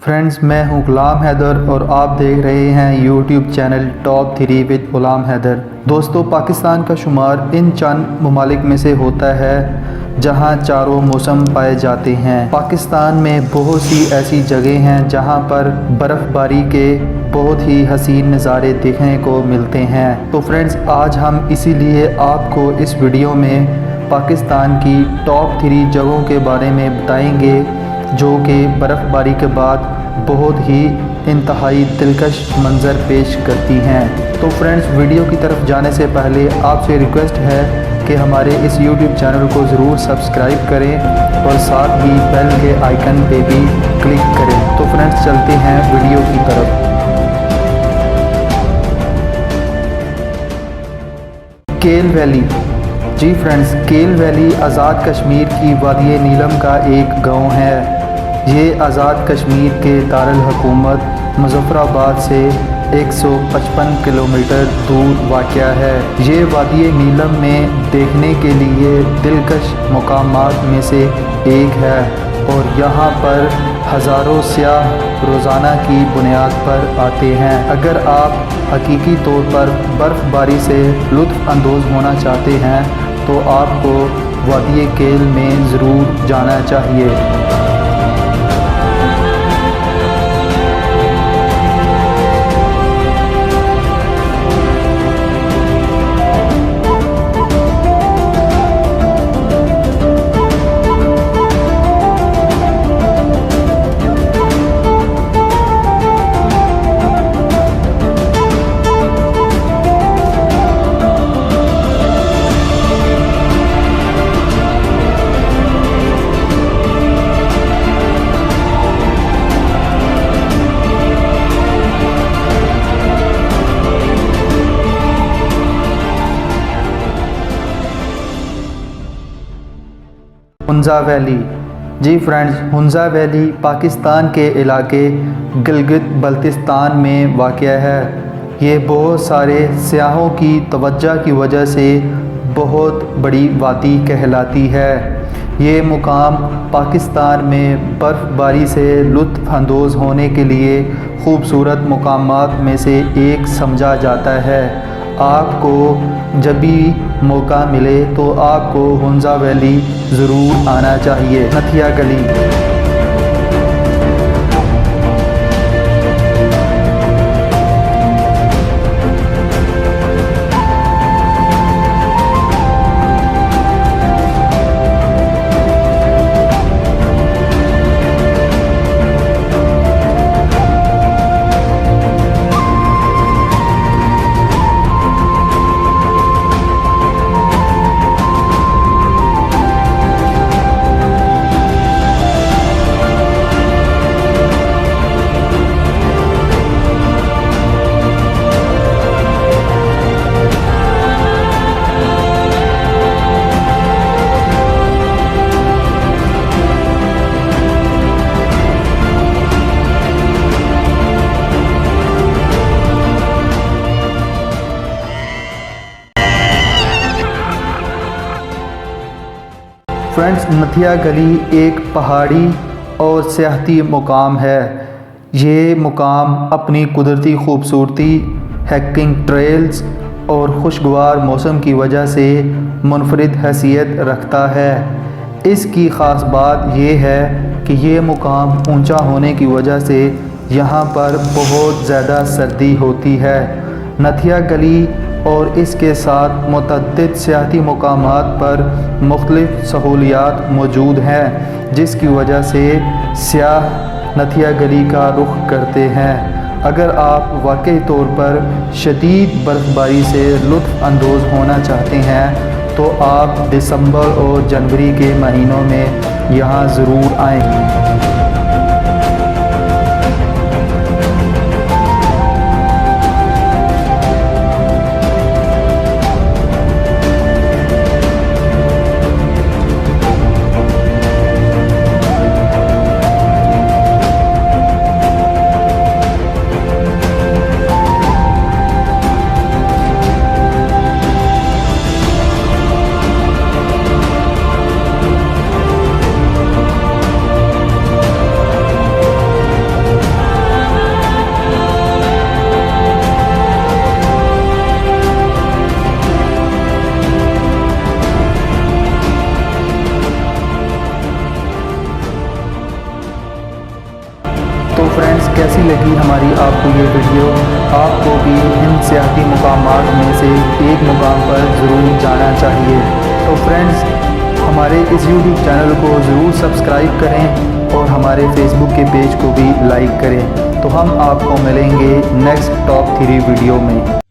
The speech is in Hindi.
फ्रेंड्स, मैं हूं गुलाम हैदर और आप देख रहे हैं यूट्यूब चैनल टॉप 3 विद गुलाम हैदर। दोस्तों, पाकिस्तान का शुमार इन चंद ममालिक में से होता है जहां चारों मौसम पाए जाते हैं। पाकिस्तान में बहुत सी ऐसी जगह हैं जहां पर बर्फ़बारी के बहुत ही हसीन नज़ारे देखने को मिलते हैं। तो फ्रेंड्स, आज हम इसीलिए आपको इस वीडियो में पाकिस्तान की टॉप 3 जगहों के बारे में बताएंगे जो कि बर्फ़बारी के बाद बहुत ही इंतहाई दिलकश मंज़र पेश करती हैं। तो फ्रेंड्स, वीडियो की तरफ जाने से पहले आपसे रिक्वेस्ट है कि हमारे इस YouTube चैनल को ज़रूर सब्सक्राइब करें और साथ ही बेल के आइकन पे भी क्लिक करें। तो फ्रेंड्स, चलते हैं वीडियो की तरफ। केल वैली। जी फ्रेंड्स, केल वैली आज़ाद कश्मीर की वादी नीलम का एक गांव है। ये आज़ाद कश्मीर के दारुल हुकूमत मुज़फ़्फ़राबाद से 155 किलोमीटर दूर वाक़या है। ये वादी नीलम में देखने के लिए दिलकश मकामात में से एक है और यहाँ पर हज़ारों सयाह रोज़ाना की बुनियाद पर आते हैं। अगर आप हकीकी तौर पर बर्फ़बारी से लुत्फ़ अंदोज़ होना चाहते हैं तो आपको वादी केल में ज़रूर जाना चाहिए। हुंज़ा वैली। जी फ्रेंड्स, हुंज़ा वैली पाकिस्तान के इलाके गिलगित बल्तिस्तान में वाक़या है। ये बहुत सारे सयाहों की तवज्जो की वजह से बहुत बड़ी वादी कहलाती है। ये मुकाम पाकिस्तान में बर्फ़बारी से लुत्फ़ अंदोज़ होने के लिए ख़ूबसूरत मुकामात में से एक समझा जाता है। आपको जब भी मौका मिले तो आपको हुंज़ा वैली ज़रूर आना चाहिए। नथिया गली। फ्रेंड्स, नथिया गली एक पहाड़ी और सियाहती मुकाम है। ये मुकाम अपनी कुदरती खूबसूरती, हाइकिंग ट्रेल्स और खुशगवार मौसम की वजह से मुनफरिद हैसियत रखता है। इसकी ख़ास बात यह है कि ये मुकाम ऊंचा होने की वजह से यहाँ पर बहुत ज़्यादा सर्दी होती है। नथिया गली और इसके साथ मुतअद्दिद सियाहती मुकामात पर मुख्तलिफ़ सहूलियात मौजूद हैं, जिसकी वजह से सियाह नथिया गली का रुख करते हैं। अगर आप वाकई तौर पर शदीद बर्फ़बारी से लुत्फ़ अंदोज़ होना चाहते हैं तो आप दिसंबर और जनवरी के महीनों में यहाँ ज़रूर आएँ। लगी हमारी आपको ये वीडियो, आपको भी इन सियाहती मुकामात में से एक मुकाम पर ज़रूर जाना चाहिए। तो फ्रेंड्स, हमारे इस YouTube चैनल को ज़रूर सब्सक्राइब करें और हमारे फेसबुक के पेज को भी लाइक करें। तो हम आपको मिलेंगे नेक्स्ट टॉप 3 वीडियो में।